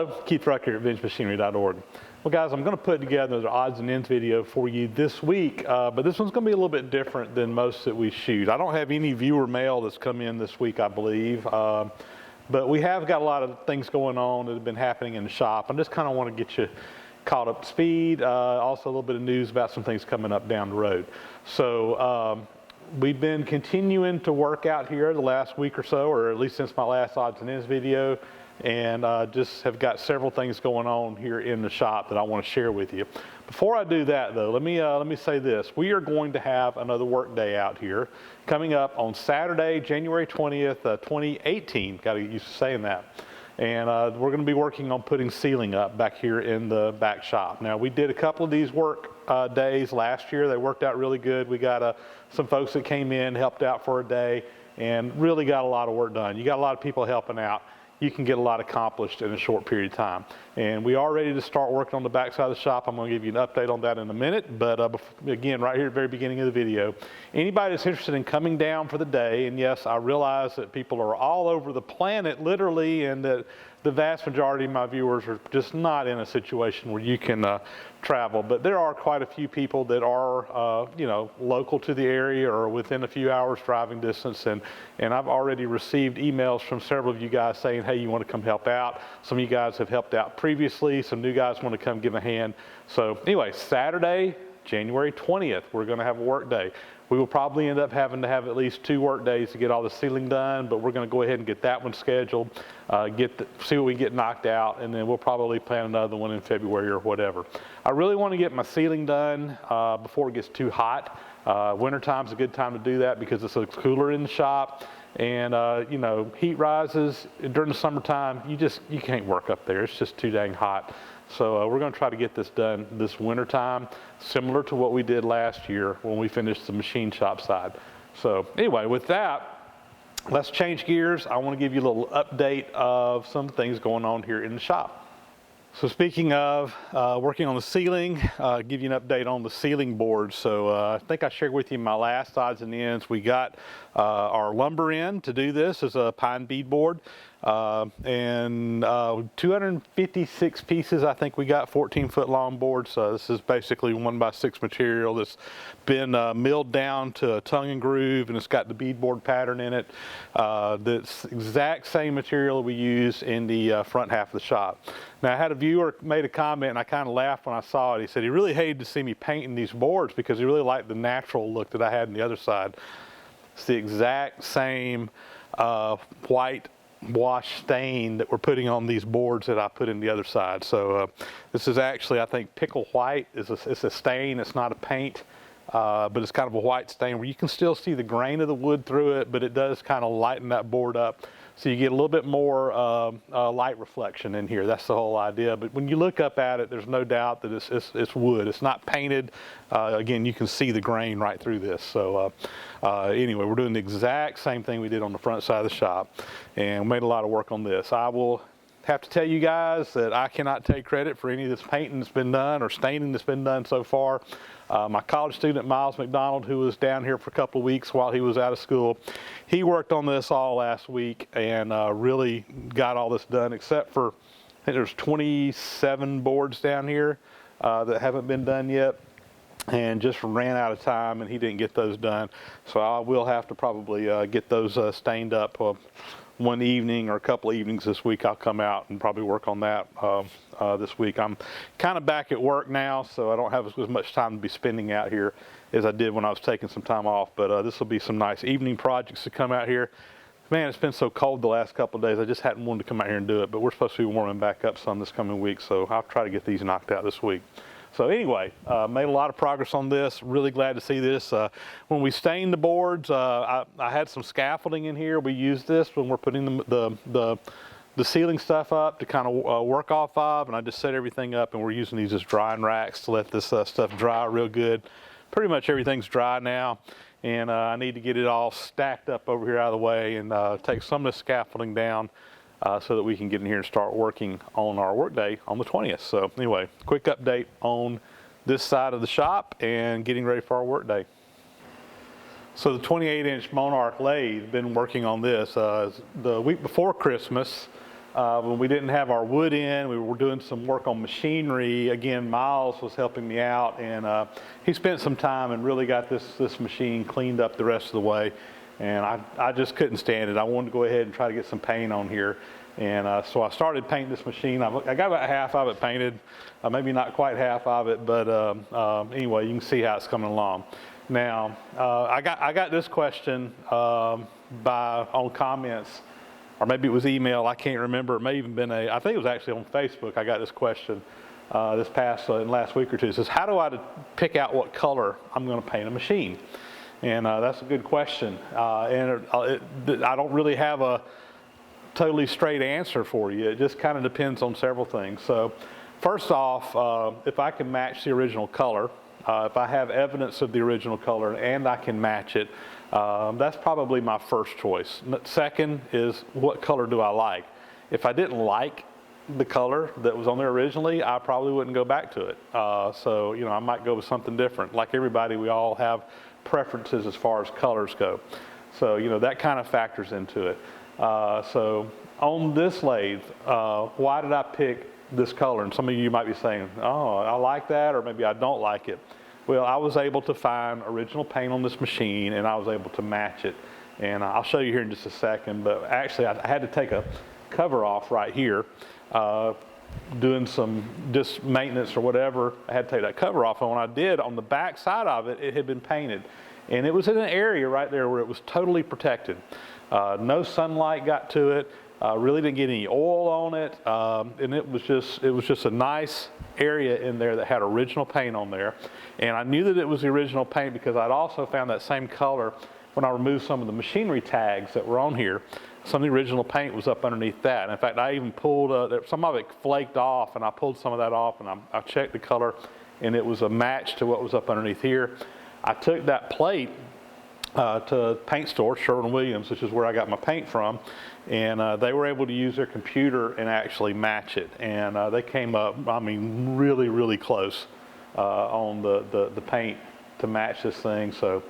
Hello, Keith Rucker at VintageMachinery.org. Well guys, I'm going to put together the odds and ends video for you this week, but this one's going to be a little bit different than most that we shoot. I don't have any viewer mail that's come in this week, I believe, but we have got a lot of things going on that have been happening in the shop. I just kind of want to get you caught up to speed, also a little bit of news about some things coming up down the road. So we've been continuing to work out here the last week or so, or at least since my last odds and ends video, and just have got several things going on here in the shop that I want to share with you. Before I do that though, let me say this. We are going to have another work day out here coming up on Saturday, January 20th, 2018. Got to get used to saying that. And we're going to be working on putting ceiling up back here in the back shop. Now we did a couple of these work days last year. They worked out really good. We got some folks that came in, helped out for a day, and really got a lot of work done. You got a lot of people helping out. You can get a lot accomplished in a short period of time. And we are ready to start working on the back side of the shop. I'm going to give you an update on that in a minute, but again, right here at the very beginning of the video, anybody that's interested in coming down for the day, and yes, I realize that people are all over the planet literally, and that the vast majority of my viewers are just not in a situation where you can travel, but there are quite a few people that are you know, local to the area or within a few hours driving distance, and I've already received emails from several of you guys saying, hey, you want to come help out. Some of you guys have helped out previously. Some new guys want to come give a hand. So anyway, Saturday, January 20th, we're going to have a work day. We will probably end up having to have at least 2 work days to get all the ceiling done, but we're going to go ahead and get that one scheduled, see what we get knocked out, and then we'll probably plan another one in February or whatever. I really want to get my ceiling done before it gets too hot. Wintertime's a good time to do that because it's cooler in the shop, and you know, heat rises during the summertime. You can't work up there. It's just too dang hot. So we're going to try to get this done this winter time, similar to what we did last year when we finished the machine shop side. So anyway, with that, let's change gears. I want to give you a little update of some things going on here in the shop. So speaking of working on the ceiling, give you an update on the ceiling board. So I think I shared with you my last odds and ends. We got our lumber in to do this as a pine beadboard, and 256 pieces. I think we got 14-foot long board. So this is basically 1x6 material that's been milled down to a tongue and groove, and it's got the beadboard pattern in it. That's exact same material we use in the front half of the shop. Now I had a viewer made a comment, and I kind of laughed when I saw it. He said he really hated to see me painting these boards because he really liked the natural look that I had on the other side. It's the exact same white wash stain that we're putting on these boards that I put in the other side. So this is actually, I think, pickle white. It's a stain. It's not a paint, but it's kind of a white stain where you can still see the grain of the wood through it, but it does kind of lighten that board up. So you get a little bit more light reflection in here. That's the whole idea. But when you look up at it, there's no doubt that it's wood. It's not painted. Again, you can see the grain right through this. So anyway, we're doing the exact same thing we did on the front side of the shop, and we made a lot of work on this. I will have to tell you guys that I cannot take credit for any of this painting that's been done or staining that's been done so far. My college student, Miles McDonald, who was down here for a couple of weeks while he was out of school, he worked on this all last week and really got all this done, except for, I think there's 27 boards down here that haven't been done yet, and just ran out of time, and he didn't get those done. So I will have to probably get those stained up one evening or a couple of evenings this week. I'll come out and probably work on that this week. I'm kind of back at work now, so I don't have as much time to be spending out here as I did when I was taking some time off, but this will be some nice evening projects to come out here. Man, it's been so cold the last couple of days, I just hadn't wanted to come out here and do it, but we're supposed to be warming back up some this coming week, so I'll try to get these knocked out this week. So anyway, made a lot of progress on this. Really glad to see this. When we stained the boards, I had some scaffolding in here. We used this when we're putting the ceiling stuff up to kind of work off of, and I just set everything up, and we're using these as drying racks to let this stuff dry real good. Pretty much everything's dry now, and I need to get it all stacked up over here out of the way and take some of the scaffolding down so that we can get in here and start working on our workday on the 20th. So anyway, quick update on this side of the shop and getting ready for our workday. So the 28-inch Monarch lathe, been working on this. The week before Christmas, when we didn't have our wood in, we were doing some work on machinery. Again, Miles was helping me out, and he spent some time and really got this machine cleaned up the rest of the way. And I just couldn't stand it. I wanted to go ahead and try to get some paint on here. And so I started painting this machine. I got about half of it painted, maybe not quite half of it, but anyway, you can see how it's coming along. Now, I got this question on comments, or maybe it was email, I can't remember. It may even been I think it was actually on Facebook. I got this question this past last week or two. It says, how do I pick out what color I'm going to paint a machine? And that's a good question. And I don't really have a totally straight answer for you. It just kind of depends on several things. So first off, if I can match the original color, if I have evidence of the original color and I can match it, that's probably my first choice. Second is, what color do I like? If I didn't like the color that was on there originally, I probably wouldn't go back to it. So, I might go with something different. Like everybody, we all have preferences as far as colors go. So, that kind of factors into it. So on this lathe, why did I pick this color? And some of you might be saying, oh, I like that, or maybe I don't like it. Well, I was able to find original paint on this machine, and I was able to match it. And I'll show you here in just a second, but actually I had to take a cover off right here, doing some just maintenance or whatever. I had to take that cover off, and when I did, on the back side of it, it had been painted. And it was in an area right there where it was totally protected. No sunlight got to it, really didn't get any oil on it, and it was just a nice area in there that had original paint on there. And I knew that it was the original paint because I'd also found that same color when I removed some of the machinery tags that were on here. Some of the original paint was up underneath that. And in fact, I even pulled, some of it flaked off, and I pulled some of that off, and I checked the color, and it was a match to what was up underneath here. I took that plate to paint store, Sherwin-Williams, which is where I got my paint from, and they were able to use their computer and actually match it. And they came up, I mean, really, really close on the paint to match this thing. So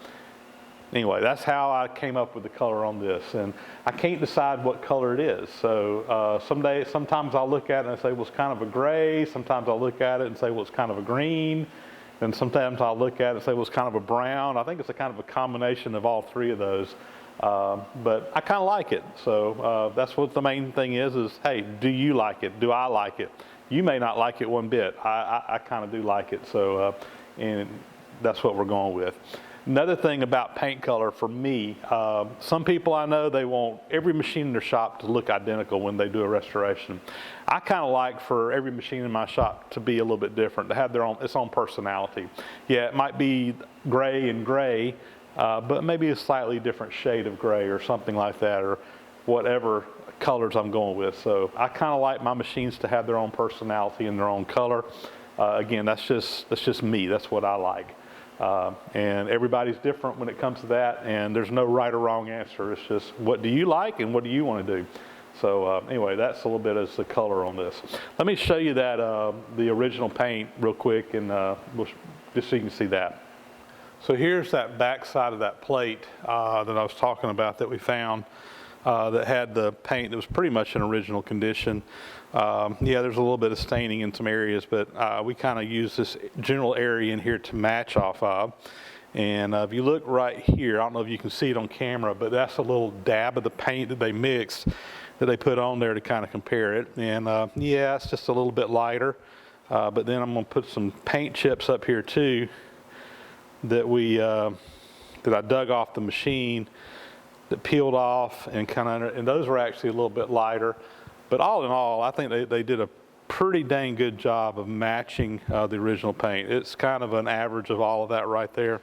anyway, that's how I came up with the color on this. And I can't decide what color it is. So sometimes I'll look at it and say, well, it's kind of a gray. Sometimes I'll look at it and say, well, it's kind of a green. And sometimes I'll look at it and say, well, it's kind of a brown. I think it's a kind of a combination of all three of those. But I kind of like it. So that's what the main thing is, hey, do you like it? Do I like it? You may not like it one bit. I kind of do like it. So, and that's what we're going with. Another thing about paint color for me, some people I know, they want every machine in their shop to look identical when they do a restoration. I kind of like for every machine in my shop to be a little bit different, to have its own personality. Yeah, it might be gray and gray, but maybe a slightly different shade of gray or something like that, or whatever colors I'm going with. So I kind of like my machines to have their own personality and their own color. Again, that's just me. That's what I like. And everybody's different when it comes to that, and there's no right or wrong answer. It's just, what do you like and what do you want to do? So anyway, that's a little bit as the color on this. Let me show you that the original paint real quick, and just so you can see that. So here's that back side of that plate that I was talking about that we found that had the paint that was pretty much in original condition. Yeah, there's a little bit of staining in some areas, but we kind of use this general area in here to match off of. And if you look right here, I don't know if you can see it on camera, but that's a little dab of the paint that they mixed, that they put on there to kind of compare it. And yeah, it's just a little bit lighter. But then I'm going to put some paint chips up here too that that I dug off the machine, that peeled off, and and those were actually a little bit lighter. But all in all, I think they did a pretty dang good job of matching the original paint. It's kind of an average of all of that right there.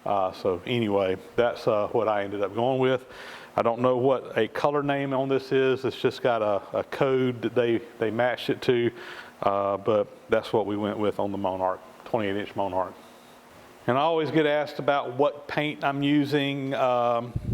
So anyway, that's what I ended up going with. I don't know what a color name on this is. It's just got a code that they matched it to, but that's what we went with on the Monarch, 28-inch Monarch. And I always get asked about what paint I'm using.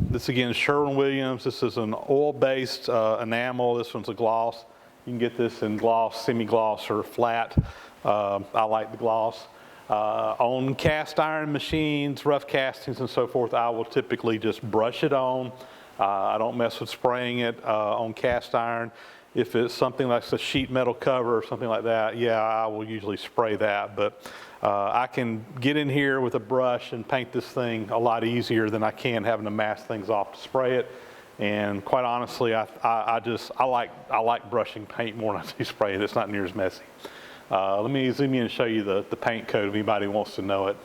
This again is Sherwin-Williams. This is an oil-based enamel. This one's a gloss. You can get this in gloss, semi-gloss, or flat. I like the gloss. On cast iron machines, rough castings and so forth, I will typically just brush it on. I don't mess with spraying it on cast iron. If it's something like a sheet metal cover or something like that, yeah, I will usually spray that. But I can get in here with a brush and paint this thing a lot easier than I can having to mask things off to spray it. And quite honestly, I like brushing paint more than I do spray it. It's not near as messy. Let me zoom in and show you the paint code if anybody wants to know it.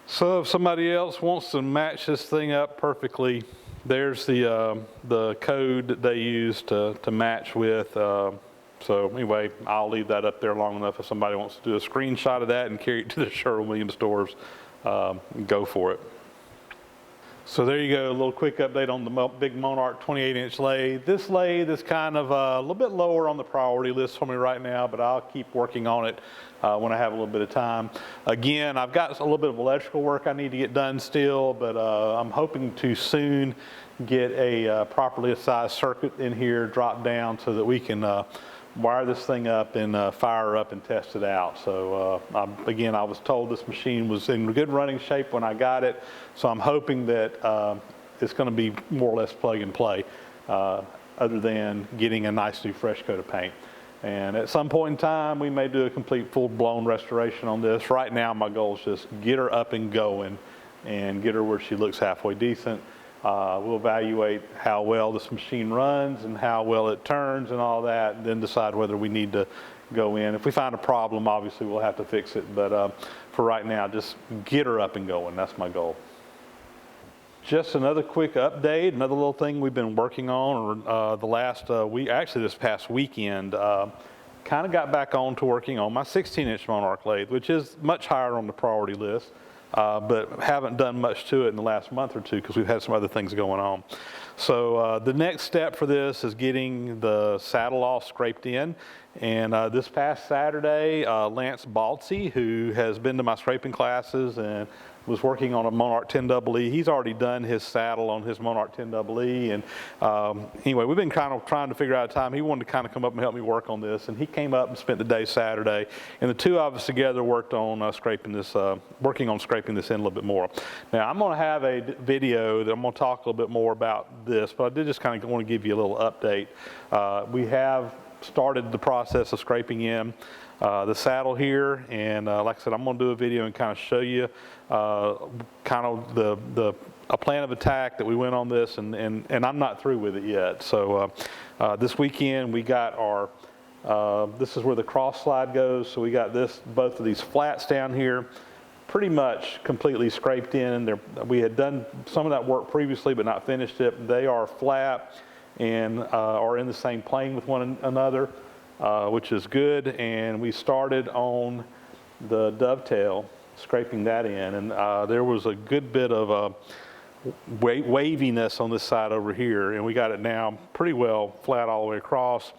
So if somebody else wants to match this thing up perfectly, there's the code that they use to match with. So anyway, I'll leave that up there long enough if somebody wants to do a screenshot of that and carry it to the Sherwin-Williams stores, go for it. So there you go, a little quick update on the big Monarch 28-inch lathe. This lathe is kind of a little bit lower on the priority list for me right now, but I'll keep working on it when I have a little bit of time. Again, I've got a little bit of electrical work I need to get done still, but I'm hoping to soon get a properly sized circuit in here, drop down so that we can wire this thing up and fire up and test it out. So again, I was told this machine was in good running shape when I got it, so I'm hoping that it's going to be more or less plug and play, other than getting a nice new fresh coat of paint. And at some point in time, we may do a complete full-blown restoration on this. Right now, my goal is just get her up and going and get her where she looks halfway decent. We'll evaluate how well this machine runs and how well it turns and all that, and then decide whether we need to go in. If we find a problem, obviously we'll have to fix it, but for right now, just get her up and going. That's my goal. Just another quick update, another little thing we've been working on the last week, actually this past weekend. Kind of got back on to working on my 16-inch Monarch lathe, which is much higher on the priority list. But haven't done much to it in the last month or two because we've had some other things going on. So the next step for this is getting the saddle all scraped in. And this past Saturday, Lance Baltzy, who has been to my scraping classes and was working on a Monarch 10EE. He's already done his saddle on his Monarch 10EE. And anyway, we've been kind of trying to figure out a time. He wanted to kind of come up and help me work on this. And he came up and spent the day Saturday. And the two of us together worked on working on scraping this in a little bit more. Now, I'm going to have a video that I'm going to talk a little bit more about this, but I did just kind of want to give you a little update. We have started the process of scraping in the saddle here, and like I said, I'm going to do a video and kind of show you kind of a plan of attack that we went on this, and I'm not through with it yet. So this weekend we got our this is where the cross slide goes. So we got both of these flats down here pretty much completely scraped in. We had done some of that work previously but not finished it. They are flat and are in the same plane with one another, which is good. And we started on the dovetail, scraping that in, and there was a good bit of waviness on this side over here, and we got it now pretty well flat all the way across.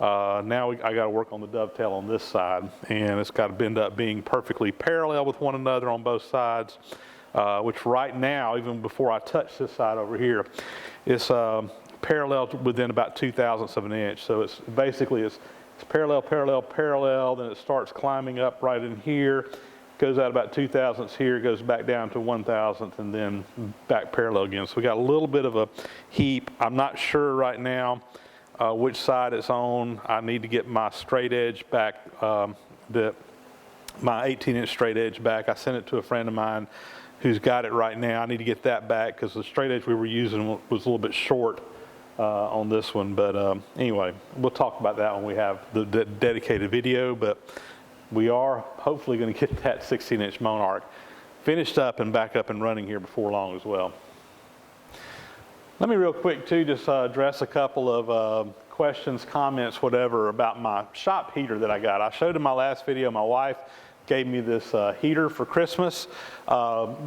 Now I got to work on the dovetail on this side, and it's got to end up being perfectly parallel with one another on both sides, which right now, even before I touch this side over here, is parallel within about 0.02 of an inch. So it's basically it's parallel, parallel, parallel, then it starts climbing up right in here, goes out about 0.02 here, goes back down to 1,000th, and then back parallel again. So we got a little bit of a heap. I'm not sure right now which side it's on. I need to get my straight edge back, my 18-inch straight edge back. I sent it to a friend of mine who's got it right now. I need to get that back because the straight edge we were using was a little bit short on this one. But anyway, we'll talk about that when we have the dedicated video. But we are hopefully going to get that 16-inch Monarch finished up and back up and running here before long as well. Let me real quick too just address a couple of questions, comments, whatever about my shop heater that I got. I showed in my last video, my wife gave me this heater for Christmas.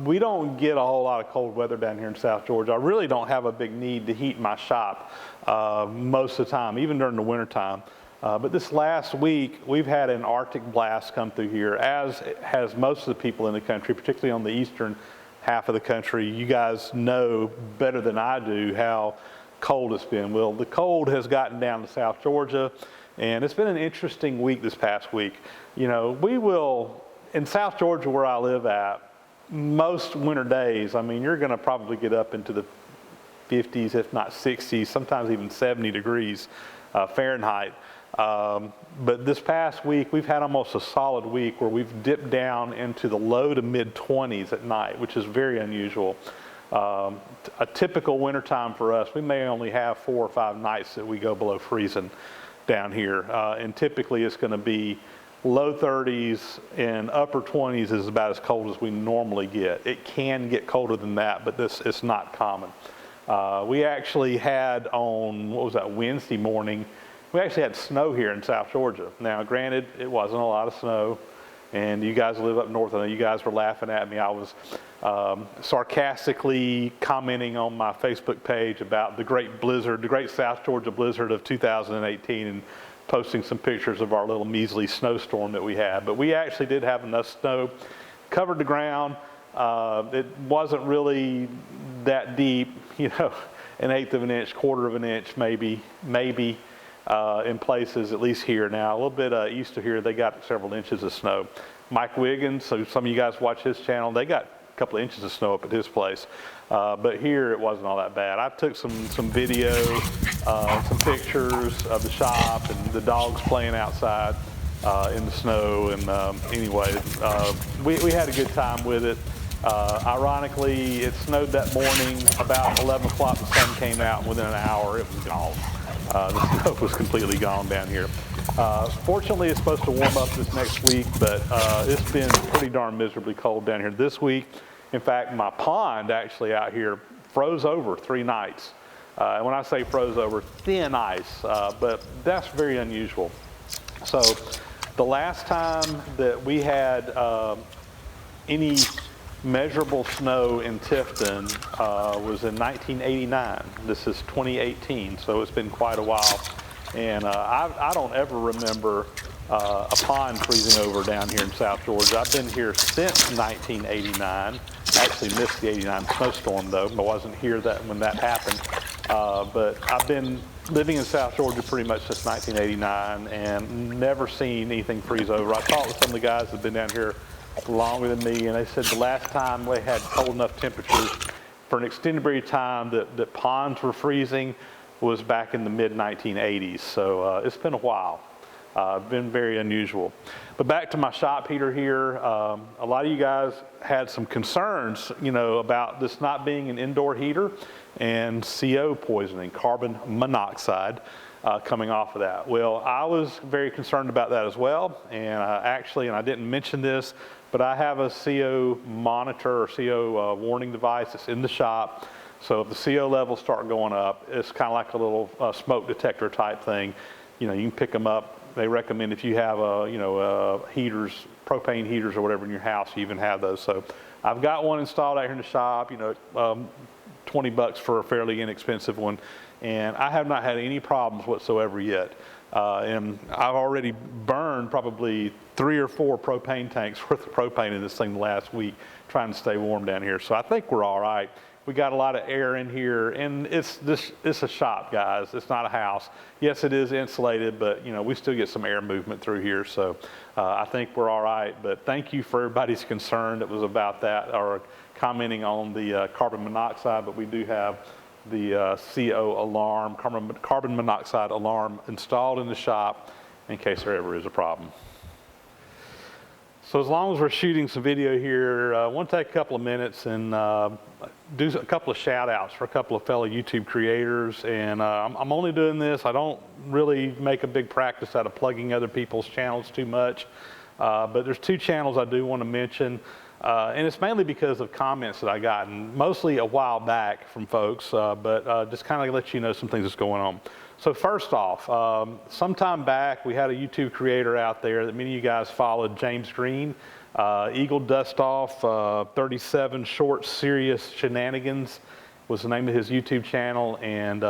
We don't get a whole lot of cold weather down here in South Georgia. I really don't have a big need to heat my shop most of the time, even during the winter time. But this last week, we've had an Arctic blast come through here, as has most of the people in the country, particularly on the eastern half of the country. You guys know better than I do how cold it's been. Well, the cold has gotten down to South Georgia, and it's been an interesting week this past week. You know, we will, in South Georgia where I live at, most winter days, I mean, you're going to probably get up into the 50s, if not 60s, sometimes even 70 degrees Fahrenheit. But this past week, we've had almost a solid week where we've dipped down into the low to mid 20s at night, which is very unusual. A typical wintertime for us, we may only have 4 or 5 nights that we go below freezing down here. And typically it's going to be low 30s and upper 20s is about as cold as we normally get. It can get colder than that, but it's not common. We actually had on, what was that, Wednesday morning, we actually had snow here in South Georgia. Now, granted, it wasn't a lot of snow, and you guys live up north. I know you guys were laughing at me. I was sarcastically commenting on my Facebook page about the great blizzard, the great South Georgia blizzard of 2018, and posting some pictures of our little measly snowstorm that we had. But we actually did have enough snow, covered the ground. It wasn't really that deep, you know, 1/8 of an inch, 1/4 of an inch, maybe in places, at least here. Now, a little bit east of here, they got several inches of snow. Mike Wiggins, so some of you guys watch his channel, they got a couple of inches of snow up at his place. But here, it wasn't all that bad. I took some video, some pictures of the shop and the dogs playing outside in the snow. And anyway, we had a good time with it. Ironically, it snowed that morning. About 11 o'clock, the sun came out, and within an hour, it was gone. The snow was completely gone down here. Fortunately, it's supposed to warm up this next week, but it's been pretty darn miserably cold down here this week. In fact, my pond actually out here froze over 3 nights. And when I say froze over, thin ice, but that's very unusual. So the last time that we had any measurable snow in Tifton was in 1989. This is 2018, so it's been quite a while. And I don't ever remember a pond freezing over down here in South Georgia. I've been here since 1989. I actually missed the 89 snowstorm though. I wasn't here when that happened. But I've been living in South Georgia pretty much since 1989 and never seen anything freeze over. I talked with some of the guys that have been down here longer than me, and they said the last time we had cold enough temperatures for an extended period of time that ponds were freezing was back in the mid-1980s. So it's been a while. Been very unusual. But back to my shop heater here, a lot of you guys had some concerns, you know, about this not being an indoor heater and CO poisoning, carbon monoxide, coming off of that. Well, I was very concerned about that as well, and actually, and I didn't mention this, but I have a CO monitor or CO warning device that's in the shop. So if the CO levels start going up, it's kind of like a little smoke detector type thing. You know, you can pick them up. They recommend if you have heaters, propane heaters or whatever in your house, you even have those. So I've got one installed out here in the shop, you know, $20 for a fairly inexpensive one. And I have not had any problems whatsoever yet. And I've already burned probably 3 or 4 propane tanks worth of propane in this thing the last week, trying to stay warm down here. So I think we're all right. We got a lot of air in here, and it's a shop, guys. It's not a house. Yes, it is insulated, but you know, we still get some air movement through here. So I think we're all right. But thank you for everybody's concern that was about that, or commenting on the carbon monoxide. But we do have the CO alarm, carbon monoxide alarm installed in the shop in case there ever is a problem. So as long as we're shooting some video here, I want to take a couple of minutes and do a couple of shout outs for a couple of fellow YouTube creators. And I'm only doing this, I don't really make a big practice out of plugging other people's channels too much. But there's 2 channels I do want to mention. And it's mainly because of comments that I got, and mostly a while back from folks, but just kind of let you know some things that's going on. So first off, sometime back we had a YouTube creator out there that many of you guys followed, James Greene, Eagle Dustoff, 37 Short Serious Shenanigans was the name of his YouTube channel, and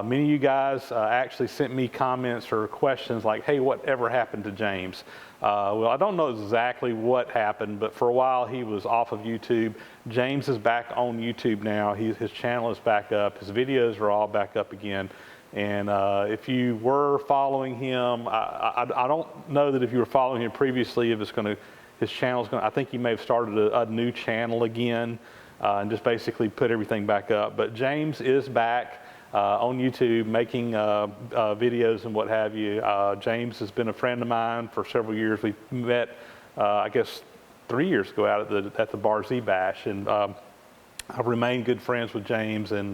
many of you guys actually sent me comments or questions like, hey, whatever happened to James? Well, I don't know exactly what happened, but for a while he was off of YouTube. James is back on YouTube now. His channel is back up. His videos are all back up again. And if you were following him, I don't know that if you were following him previously, if his channel's going to, I think he may have started a new channel again and just basically put everything back up. But James is back. on YouTube making videos and what have you. James has been a friend of mine for several years. We met, I guess, 3 years ago out at the Bar Z Bash, and I've remained good friends with James, and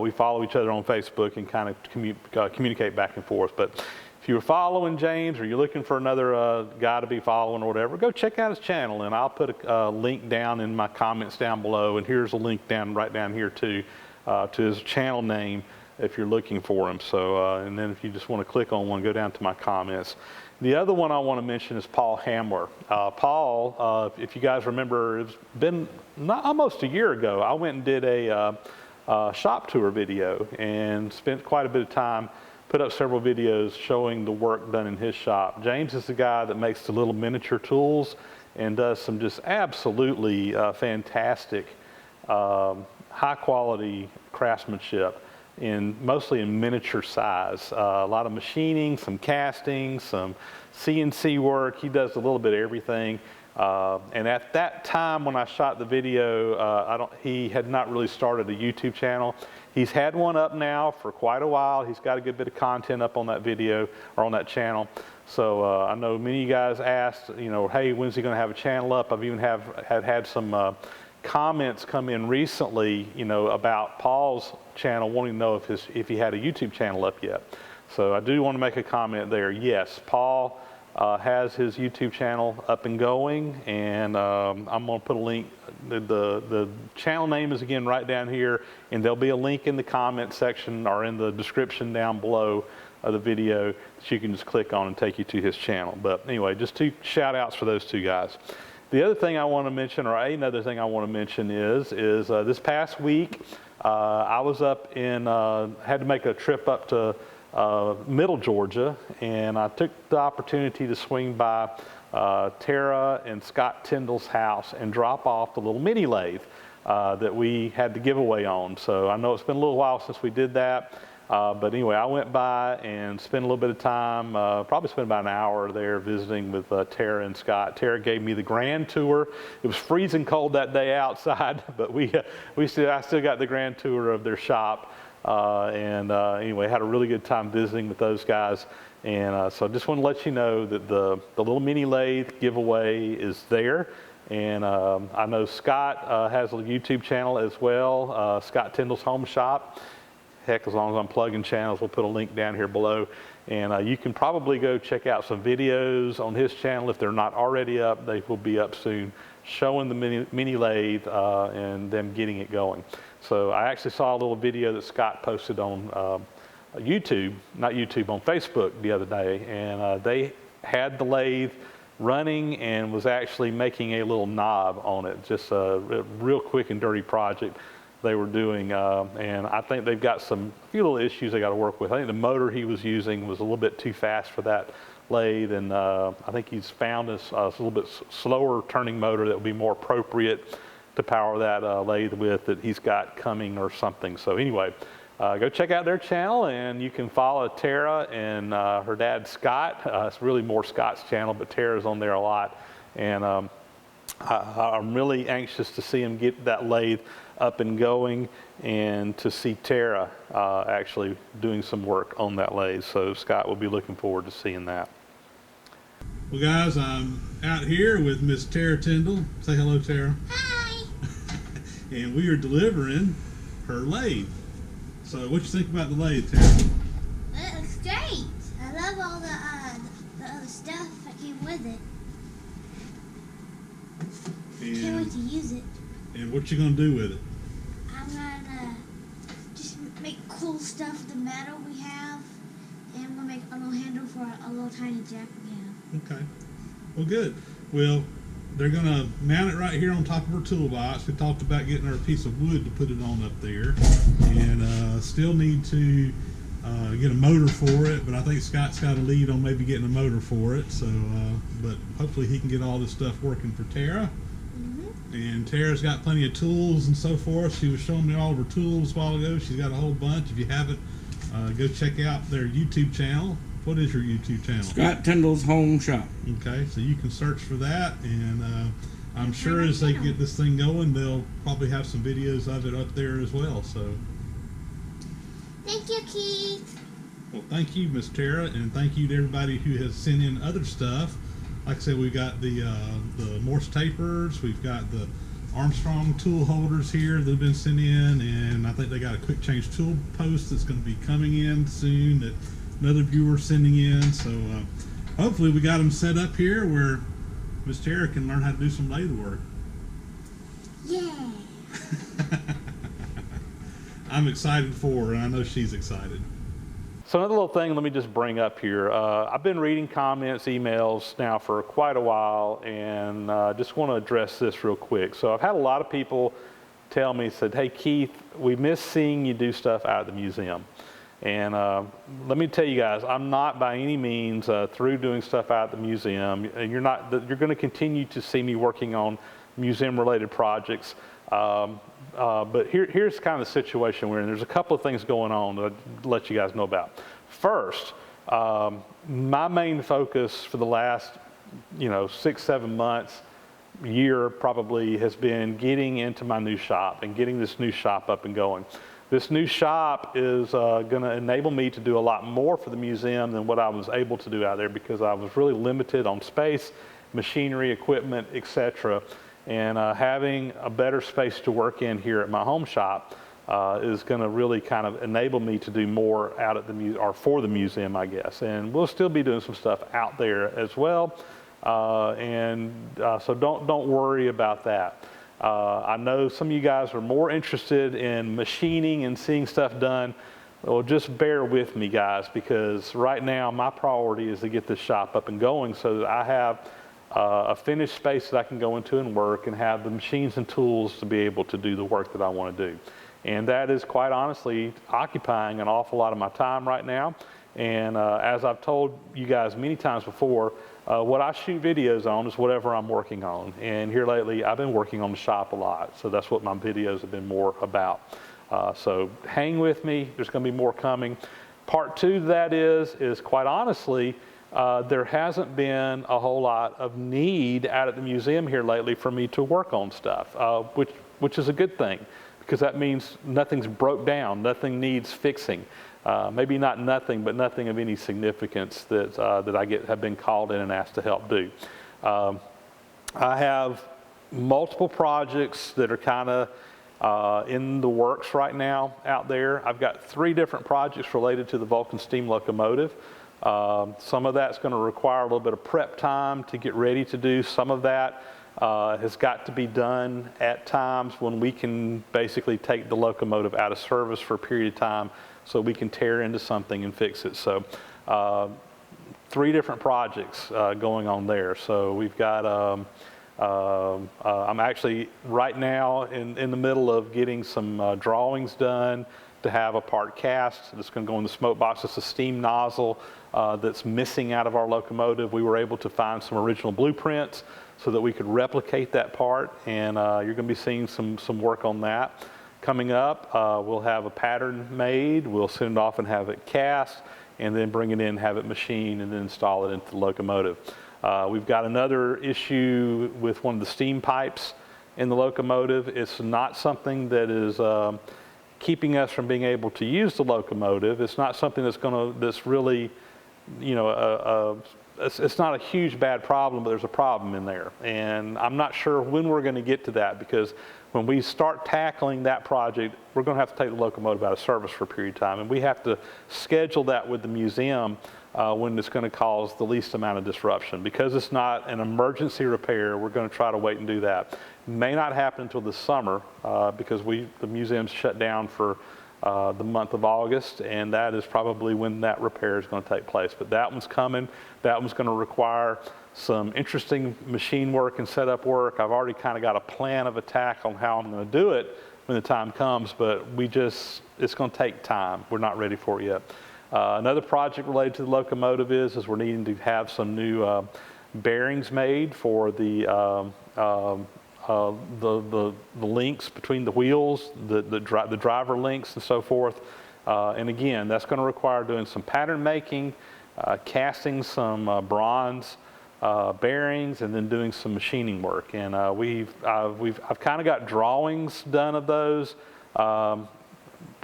we follow each other on Facebook and kind of communicate back and forth. But if you're following James or you're looking for another guy to be following or whatever, go check out his channel, and I'll put a link down in my comments down below, and here's a link right down here too to his channel name if you're looking for him. So and then if you just want to click on one, go down to my comments. The other one I want to mention is Paul Hamler. Paul, if you guys remember, it's been almost a year ago, I went and did a shop tour video and spent quite a bit of time, put up several videos showing the work done in his shop. James is the guy that makes the little miniature tools and does some just absolutely fantastic, high quality craftsmanship, mostly in miniature size. A lot of machining, some casting, some CNC work. He does a little bit of everything. And at that time when I shot the video, he had not really started a YouTube channel. He's had one up now for quite a while. He's got a good bit of content up on that video or on that channel. So I know many of you guys asked, you know, hey, when's he going to have a channel up? I've even had some comments come in recently, you know, about Paul's channel, wanting to know if he had a YouTube channel up yet. So I do want to make a comment there. Yes, Paul has his YouTube channel up and going, and I'm going to put a link. The channel name is again right down here, and there'll be a link in the comment section or in the description down below of the video that you can just click on and take you to his channel. But anyway, just 2 shout outs for those 2 guys. The other thing I want to mention, or another thing I want to mention is this past week I was up in, had to make a trip up to Middle Georgia, and I took the opportunity to swing by Tera and Scott Tyndall's house and drop off the little Mini-Lathe that we had the giveaway on. So I know it's been a little while since we did that, but anyway, I went by and spent a little bit of time, probably spent about an hour there visiting with Tera and Scott. Tera gave me the grand tour. It was freezing cold that day outside, but I still got the grand tour of their shop. Anyway, had a really good time visiting with those guys. And so I just want to let you know that the little Mini-Lathe giveaway is there. And I know Scott has a YouTube channel as well, Scott Tyndall's Home Shop. Heck, as long as I'm plugging channels, we'll put a link down here below. And you can probably go check out some videos on his channel. If they're not already up, they will be up soon, showing the Mini-Lathe and them getting it going. So I actually saw a little video that Scott posted on YouTube, not YouTube, on Facebook the other day, and they had the lathe running and was actually making a little knob on it, just a real quick and dirty project they were doing, and I think they've got a few little issues they got to work with. I think the motor he was using was a little bit too fast for that lathe, and I think he's found a little bit slower turning motor that would be more appropriate to power that lathe with that he's got coming or something. So anyway, go check out their channel, and you can follow Tera and her dad Scott. It's really more Scott's channel, but Tera's on there a lot, and I'm really anxious to see him get that lathe up and going, and to see Tera actually doing some work on that lathe. So Scott will be looking forward to seeing that. Well, guys, I'm out here with Miss Tera Tyndall. Say hello, Tera. Hi. And we are delivering her lathe. So what you think about the lathe, Tera? It looks great. I love all the other stuff that came with it. Can't wait to use it. And what you gonna do with it? I'm gonna just make cool stuff with the metal we have, and I'm gonna make a little handle for a little tiny jack again. Okay. Well, good. Well, they're gonna mount it right here on top of her toolbox. We talked about getting her a piece of wood to put it on up there, and still need to get a motor for it. But I think Scott's got a lead on maybe getting a motor for it. So, but hopefully he can get all this stuff working for Tera. And Tera's got plenty of tools and so forth. She was showing me all of her tools a while ago. She's got a whole bunch. If you haven't, go check out their YouTube channel. What is your YouTube channel? Scott Tyndall's Home Shop. Okay, so you can search for that, and I'm sure as they get this thing going, they'll probably have some videos of it up there as well. So Thank you, Keith. Well, thank you, Miss Tara, and thank you to everybody who has sent in other stuff. Like I said, we've got the Morse tapers, we've got the Armstrong tool holders here that have been sent in, and I think they got a quick change tool post that's going to be coming in soon that another viewer's sending in. So hopefully we got them set up here where Miss Tara can learn how to do some lathe work. Yeah. I'm excited for her, and I know she's excited. So another little thing let me just bring up here. I've been reading comments, emails now for quite a while, and just want to address this real quick. So I've had a lot of people tell me, said, hey Keith, we miss seeing you do stuff out at the museum. And let me tell you guys, I'm not by any means through doing stuff out at the museum. You're going to continue to see me working on museum-related projects. But here's kind of the situation we're in. There's a couple of things going on that I'd let you guys know about. First, my main focus for the last, 6-7 months, year probably, has been getting into my new shop and getting this new shop up and going. This new shop is going to enable me to do a lot more for the museum than what I was able to do out there, because I was really limited on space, machinery, equipment, etc. And having a better space to work in here at my home shop is going to really kind of enable me to do more out at the or for the museum, I guess. And we'll still be doing some stuff out there as well. So don't worry about that. I know some of you guys are more interested in machining and seeing stuff done. Well, just bear with me, guys, because right now my priority is to get this shop up and going so that I have a finished space that I can go into and work, and have the machines and tools to be able to do the work that I want to do. And that is quite honestly occupying an awful lot of my time right now. And as I've told you guys many times before, what I shoot videos on is whatever I'm working on. And here lately, I've been working on the shop a lot. So that's what my videos have been more about. So hang with me. There's going to be more coming. Part two to that is quite honestly, there hasn't been a whole lot of need out at the museum here lately for me to work on stuff, which is a good thing, because that means nothing's broke down, nothing needs fixing. Maybe not nothing, but nothing of any significance that have been called in and asked to help do. I have multiple projects that are kind of in the works right now out there. I've got 3 different projects related to the Vulcan steam locomotive. Some of that's going to require a little bit of prep time to get ready to do. Some of that has got to be done at times when we can basically take the locomotive out of service for a period of time so we can tear into something and fix it. So 3 different projects going on there. So we've got, I'm actually right now in the middle of getting some drawings done to have a part cast that's going to go in the smoke box. It's a steam nozzle that's missing out of our locomotive. We were able to find some original blueprints so that we could replicate that part, and you're going to be seeing some work on that coming up. We'll have a pattern made, we'll send it off and have it cast, and then bring it in, have it machined, and then install it into the locomotive. We've got another issue with one of the steam pipes in the locomotive. It's not something that is keeping us from being able to use the locomotive. It's not something that's really, it's not a huge bad problem, but there's a problem in there. And I'm not sure when we're going to get to that, because when we start tackling that project, we're going to have to take the locomotive out of service for a period of time. And we have to schedule that with the museum when it's going to cause the least amount of disruption. Because it's not an emergency repair, we're going to try to wait and do that. May not happen until the summer because the museum's shut down for the month of August, and that is probably when that repair is going to take place. But that one's coming. That one's going to require some interesting machine work and setup work. I've already kind of got a plan of attack on how I'm going to do it when the time comes, but it's going to take time. We're not ready for it yet. Another project related to the locomotive is we're needing to have some new bearings made for the links between the wheels, the driver links and so forth. And again, that's going to require doing some pattern making, casting some bronze bearings, and then doing some machining work. And I've kind of got drawings done of those.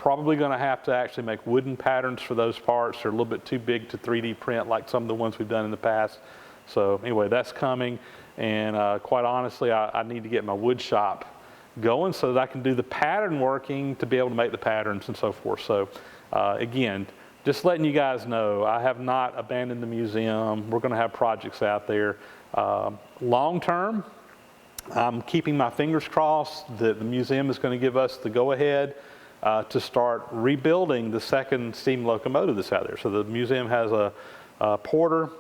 Probably going to have to actually make wooden patterns for those parts. They're a little bit too big to 3D print like some of the ones we've done in the past. So anyway, that's coming. And quite honestly, I need to get my wood shop going so that I can do the pattern working to be able to make the patterns and so forth. So again, just letting you guys know, I have not abandoned the museum. We're going to have projects out there. Long term, I'm keeping my fingers crossed that the museum is going to give us the go-ahead to start rebuilding the second steam locomotive that's out there. So the museum has a Porter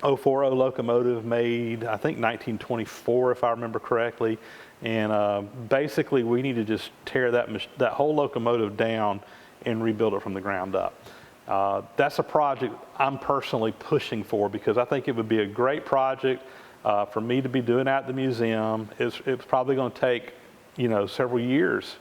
040 locomotive made, I think 1924 if I remember correctly. And basically we need to just tear that whole locomotive down and rebuild it from the ground up. That's a project I'm personally pushing for because I think it would be a great project for me to be doing at the museum. It's probably going to take, several years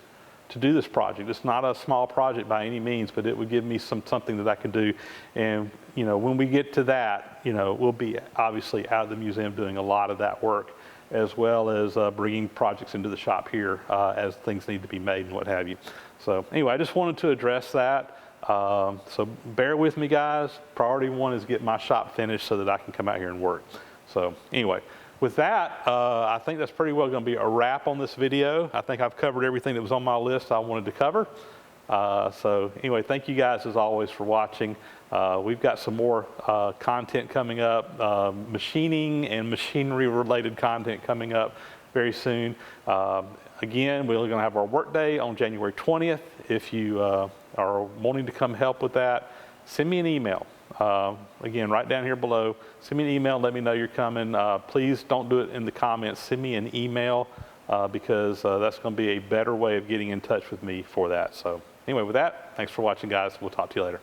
to do this project. It's not a small project by any means, but it would give me something that I can do. And when we get to that, we'll be obviously out of the museum doing a lot of that work, as well as bringing projects into the shop here as things need to be made and what have you. So anyway, I just wanted to address that. So bear with me, guys. Priority one is get my shop finished so that I can come out here and work. So anyway, with that, I think that's pretty well going to be a wrap on this video. I think I've covered everything that was on my list I wanted to cover. So anyway, thank you guys as always for watching. We've got some more content coming up, machining and machinery related content coming up very soon. Again, we're going to have our workday on January 20th. If you are wanting to come help with that, send me an email. Again, right down here below, send me an email, let me know you're coming. Please don't do it in the comments. Send me an email because that's going to be a better way of getting in touch with me for that. So anyway, with that, thanks for watching, guys. We'll talk to you later.